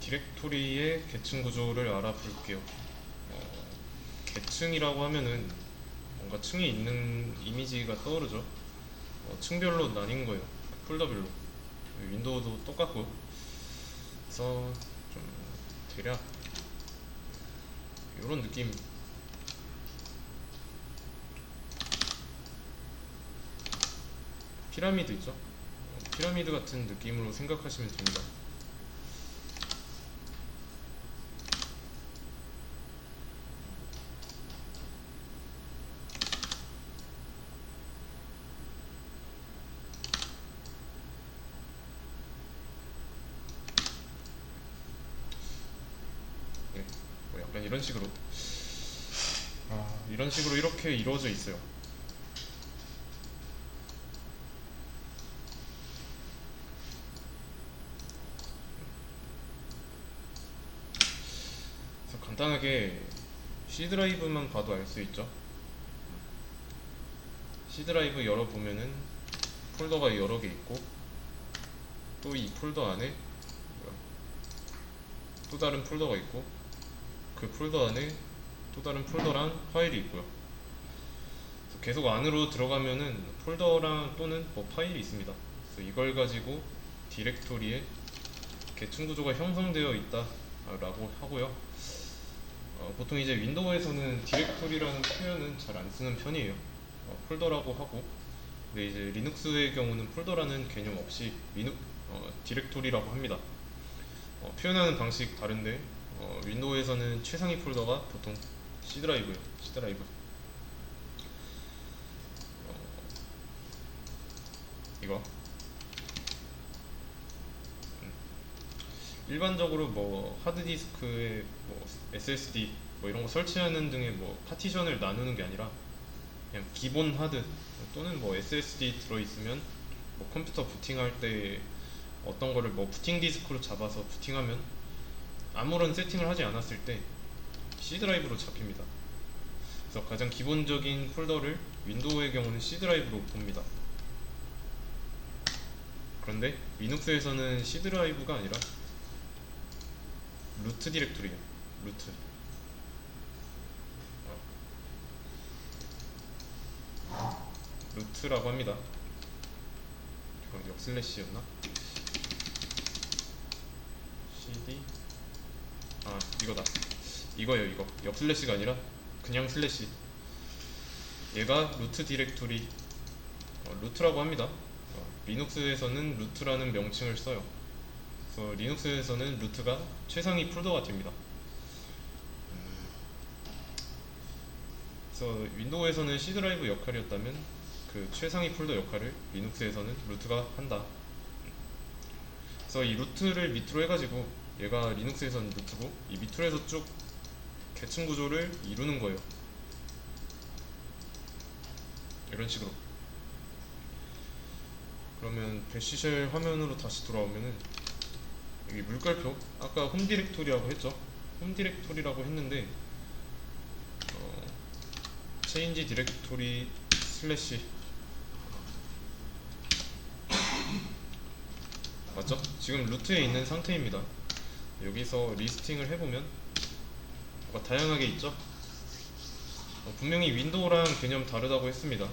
디렉토리의 계층 구조를 알아볼게요. 계층이라고 하면은 뭔가 층이 있는 이미지가 떠오르죠. 층별로 나뉜 거예요. 폴더별로. 윈도우도 똑같고. 그래서 좀 대략 이런 느낌. 피라미드 있죠? 피라미드 같은 느낌으로 생각하시면 됩니다. 네, 뭐 약간 이런 식으로 이런 식으로 이렇게 이루어져 있어요. 그래서 간단하게 C 드라이브만 봐도 알 수 있죠. C 드라이브 열어보면은 폴더가 여러 개 있고, 또 이 폴더 안에 또 다른 폴더가 있고, 그 폴더 안에 또 다른 폴더랑 파일이 있고요. 계속 안으로 들어가면은 폴더랑 또는 뭐 파일이 있습니다. 그래서 이걸 가지고 디렉토리에 계층 구조가 형성되어 있다라고 하고요. 보통 이제 윈도우에서는 디렉토리라는 표현은 잘 안 쓰는 편이에요. 폴더라고 하고, 근데 이제 리눅스의 경우는 폴더라는 개념 없이 디렉토리라고 합니다. 표현하는 방식 다른데, 윈도우에서는 최상위 폴더가 보통 C 드라이브예요. C 드라이브. 이거 일반적으로 뭐 하드디스크에 뭐 SSD 뭐 이런 거 설치하는 등의 뭐 파티션을 나누는 게 아니라 그냥 기본 하드 또는 뭐 SSD 들어있으면 뭐 컴퓨터 부팅할 때 어떤 거를 뭐 부팅 디스크로 잡아서 부팅하면 아무런 세팅을 하지 않았을 때 C 드라이브로 잡힙니다. 그래서 가장 기본적인 폴더를 윈도우의 경우는 C 드라이브로 봅니다. 그런데 리눅스에서는 C 드라이브가 아니라 루트 디렉토리예요. 루트. 루트라고 합니다. 잠깐 역슬래시였나? cd 이거다. 이거예요. 이거 역슬래시가 아니라 그냥 슬래시. 얘가 루트 디렉토리 루트라고 합니다. 리눅스에서는 루트라는 명칭을 써요. 그래서 리눅스에서는 루트가 최상위 폴더가 됩니다. 그래서 윈도우에서는 C 드라이브 역할이었다면 그 최상위 폴더 역할을 리눅스에서는 루트가 한다. 그래서 이 루트를 밑으로 해가지고 얘가 리눅스에서는 루트고 이 밑으로 해서 쭉 계층 구조를 이루는 거예요. 이런 식으로. 그러면 배시쉘 화면으로 다시 돌아오면은 여기 물결표 아까 홈 디렉토리라고 했죠. 홈 디렉토리라고 했는데 체인지 디렉토리 슬래시 맞죠? 지금 루트에 있는 상태입니다. 여기서 리스팅을 해보면 뭐가 다양하게 있죠? 분명히 윈도우랑 개념 다르다고 했습니다.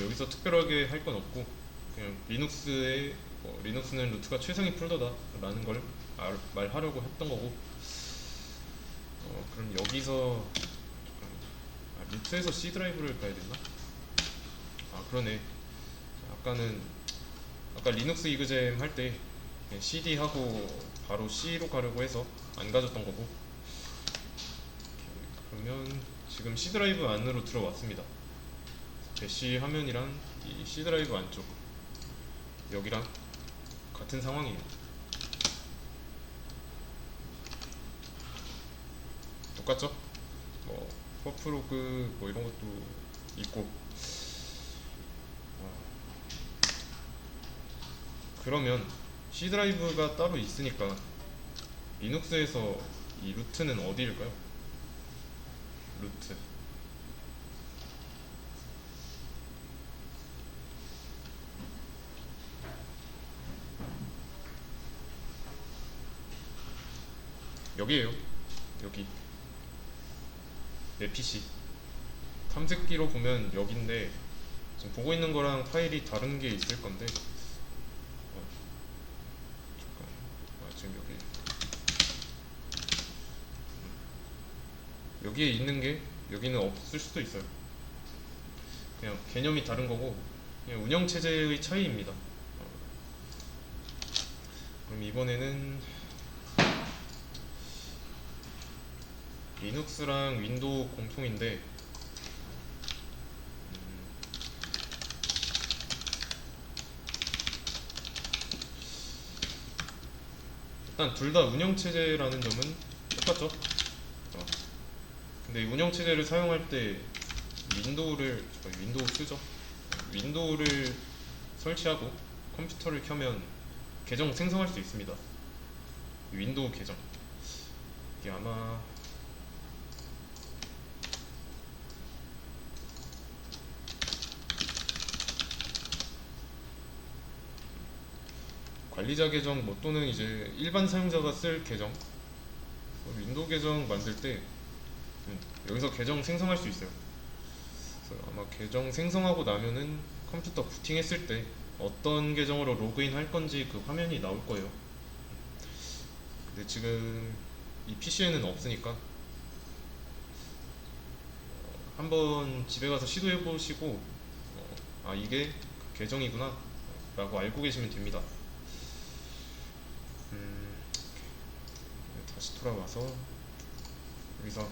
여기서 특별하게 할 건 없고 그냥 리눅스는 루트가 최상위 폴더다 라는 걸 말하려고 했던 거고 그럼 여기서 루트에서 C 드라이브를 가야 됐나? 그러네. 아까 리눅스 이그잼 할 때 CD 하고 바로 C로 가려고 해서 안 가졌던 거고 그러면 지금 C 드라이브 안으로 들어왔습니다. 배시 화면이랑 이 C 드라이브 안쪽 여기랑 같은 상황이에요. 똑같죠? 뭐 퍼프로그 뭐 이런 것도 있고 그러면 C 드라이브가 따로 있으니까 리눅스에서 이 루트는 어디일까요? 루트 여기에요. 여기 내 PC 탐색기로 보면 여기인데 지금 보고 있는 거랑 파일이 다른 게 있을 건데 잠깐. 지금 여기에 있는 게 여기는 없을 수도 있어요. 그냥 개념이 다른 거고 그냥 운영 체제의 차이입니다. 그럼 이번에는 리눅스랑 윈도우 공통인데 일단 둘 다 운영체제라는 점은 똑같죠. 근데 운영체제를 사용할 때 윈도우 쓰죠. 윈도우를 설치하고 컴퓨터를 켜면 계정 생성할 수 있습니다. 윈도우 계정 이게 아마 관리자 계정 뭐 또는 이제 일반 사용자가 쓸 계정 윈도우 계정 만들 때 여기서 계정 생성할 수 있어요. 그래서 아마 계정 생성하고 나면은 컴퓨터 부팅했을 때 어떤 계정으로 로그인 할 건지 그 화면이 나올 거예요. 근데 지금 이 PC에는 없으니까 한번 집에 가서 시도해 보시고 아 이게 그 계정이구나 라고 알고 계시면 됩니다. 다시 돌아와서 여기서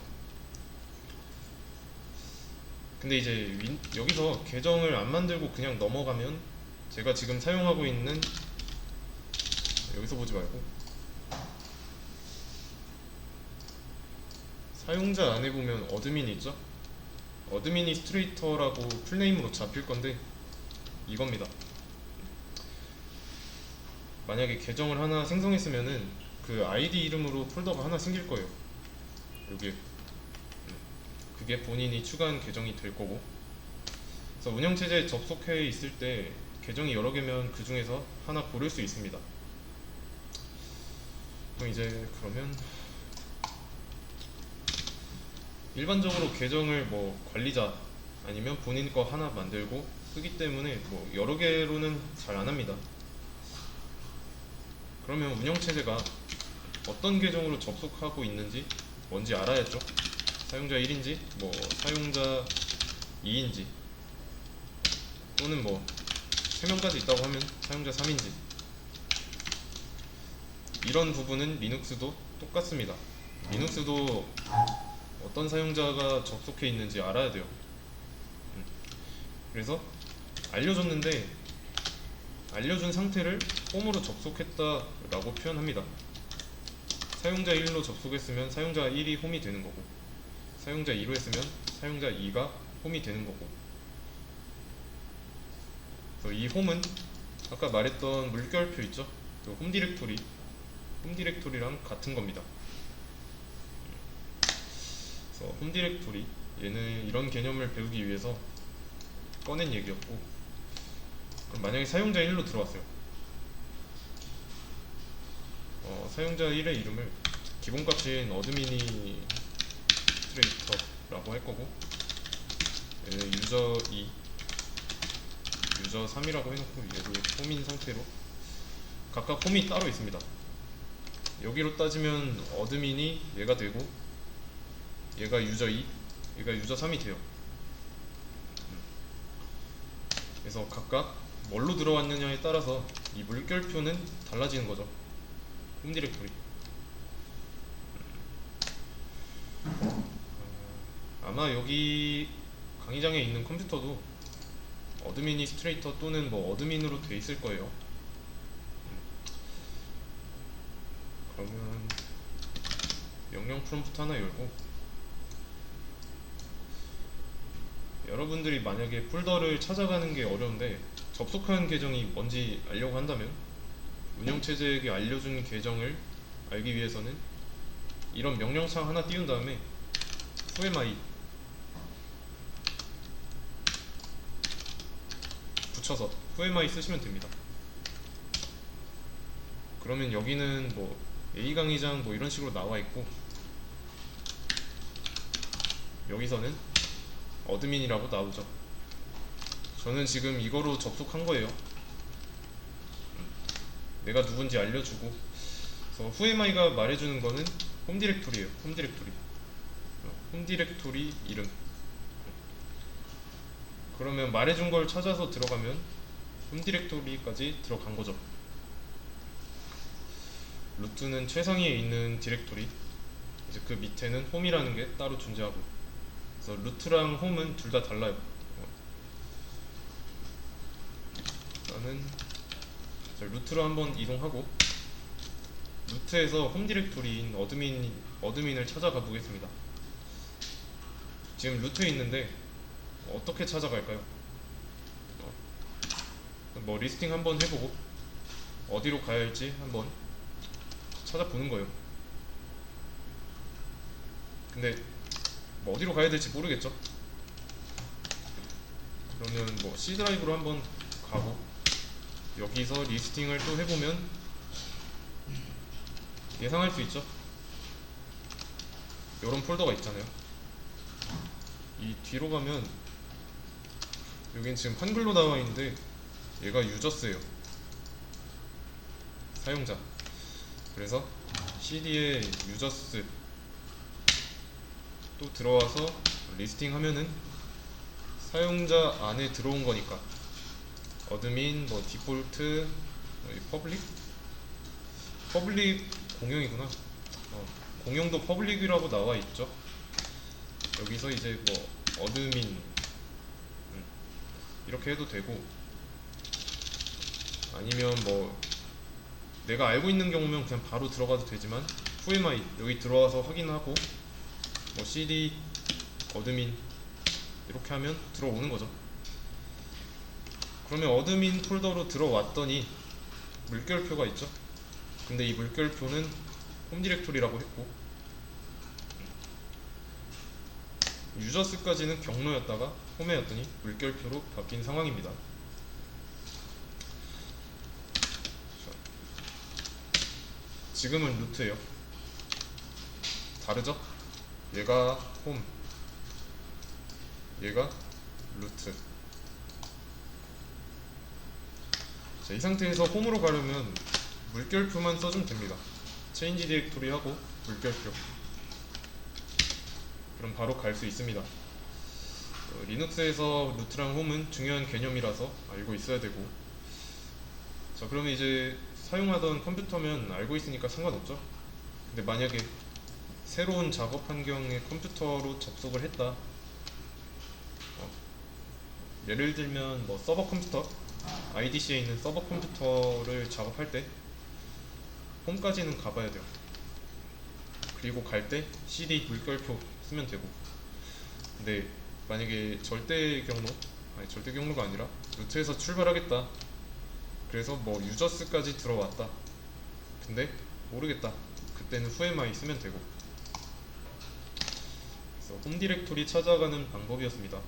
근데 이제 여기서 계정을 안 만들고 그냥 넘어가면 제가 지금 사용하고 있는 여기서 보지 말고 사용자 안에 보면 어드민이 있죠? 어드미니스트레이터라고 풀네임으로 잡힐 건데 이겁니다. 만약에 계정을 하나 생성했으면은 그 아이디 이름으로 폴더가 하나 생길 거예요. 여기에 그게 본인이 추가한 계정이 될 거고 그래서 운영체제에 접속해 있을 때 계정이 여러 개면 그 중에서 하나 고를 수 있습니다. 그럼 이제 그러면 일반적으로 계정을 뭐 관리자 아니면 본인 거 하나 만들고 쓰기 때문에 뭐 여러 개로는 잘 안 합니다. 그러면 운영체제가 어떤 계정으로 접속하고 있는지 뭔지 알아야죠. 사용자 1인지 뭐 사용자 2인지 또는 뭐 3명까지 있다고 하면 사용자 3인지 이런 부분은 리눅스도 똑같습니다. 리눅스도 어떤 사용자가 접속해 있는지 알아야 돼요. 그래서 알려줬는데 알려준 상태를 홈으로 접속했다 라고 표현합니다. 사용자 1로 접속했으면 사용자 1이 홈이 되는 거고 사용자 2로 했으면 사용자 2가 홈이 되는 거고 그래서 이 홈은 아까 말했던 물결표 있죠? 그 홈 디렉토리랑 같은 겁니다. 그래서 홈 디렉토리 얘는 이런 개념을 배우기 위해서 꺼낸 얘기였고 그럼 만약에 사용자 1로 들어왔어요. 사용자 1의 이름을 기본값인 어드미니스트레이터라고 할 거고 얘는 유저 2, 유저 3이라고 해놓고 얘도 홈인 상태로 각각 홈이 따로 있습니다. 여기로 따지면 어드민이 얘가 되고 얘가 유저 2, 얘가 유저 3이 돼요. 그래서 각각 뭘로 들어왔느냐에 따라서 이 물결표는 달라지는 거죠. 홈 디렉토리. 아마 여기 강의장에 있는 컴퓨터도 어드미니스트레이터 또는 뭐 어드민으로 돼 있을 거예요. 그러면 명령 프롬프트 하나 열고 여러분들이 만약에 폴더를 찾아가는 게 어려운데 접속한 계정이 뭔지 알려고 한다면 운영체제에게 알려준 계정을 알기 위해서는 이런 명령창 하나 띄운 다음에 whoami 붙여서 whoami 쓰시면 됩니다. 그러면 여기는 뭐 A 강의장 뭐 이런 식으로 나와 있고, 여기서는 어드민이라고 나오죠. 저는 지금 이거로 접속한 거예요. 내가 누군지 알려주고. 그래서 whoami가 말해주는 거는 홈 디렉토리예요. 홈 디렉토리. 홈 디렉토리 이름. 그러면 말해준 걸 찾아서 들어가면 홈 디렉토리까지 들어간 거죠. 루트는 최상위에 있는 디렉토리, 이제 그 밑에는 홈이라는 게 따로 존재하고, 그래서 루트랑 홈은 둘 다 달라요. 일단은 루트로 한번 이동하고, 루트에서 홈 디렉토리인 어드민을 찾아가 보겠습니다. 지금 루트에 있는데 어떻게 찾아갈까요? 뭐 리스팅 한번 해보고 어디로 가야 할지 한번 찾아보는 거예요. 근데 뭐 어디로 가야 될지 모르겠죠? 그러면 뭐 C 드라이브로 한번 가고, 여기서 리스팅을 또 해보면 예상할 수 있죠? 이런 폴더가 있잖아요. 이 뒤로 가면 여긴 지금 한글로 나와 있는데 얘가 유저스예요. 사용자. 그래서 CD에 유저스 또 들어와서 리스팅 하면은 사용자 안에 들어온 거니까 어드민, 뭐 디폴트, 퍼블릭 공용이구나. 공용도 퍼블릭이라고 나와 있죠. 여기서 이제 뭐 어드민 이렇게 해도 되고, 아니면 뭐 내가 알고 있는 경우면 그냥 바로 들어가도 되지만 whoami 여기 들어와서 확인하고 뭐 cd 어드민 이렇게 하면 들어오는 거죠. 그러면 어드민 폴더로 들어왔더니 물결표가 있죠. 근데 이 물결표는 홈 디렉토리라고 했고, 유저스까지는 경로였다가 홈에였더니 물결표로 바뀐 상황입니다. 지금은 루트예요. 다르죠? 얘가 홈, 얘가 루트. 자, 이 상태에서 홈으로 가려면 물결표만 써주면 됩니다. 체인지 디렉토리 하고 물결표. 그럼 바로 갈 수 있습니다. 리눅스에서 루트랑 홈은 중요한 개념이라서 알고 있어야 되고, 자, 그러면 이제 사용하던 컴퓨터면 알고 있으니까 상관없죠. 근데 만약에 새로운 작업 환경의 컴퓨터로 접속을 했다. 예를 들면 뭐 서버 컴퓨터, IDC에 있는 서버 컴퓨터를 작업할 때 홈까지는 가봐야 돼요. 그리고 갈 때 CD 물결표 쓰면 되고. 근데 만약에 절대 경로가 아니라 루트에서 출발하겠다. 그래서 뭐 유저스까지 들어왔다. 근데 모르겠다. 그때는 whoami 쓰면 되고. 그래서 홈 디렉토리 찾아가는 방법이었습니다.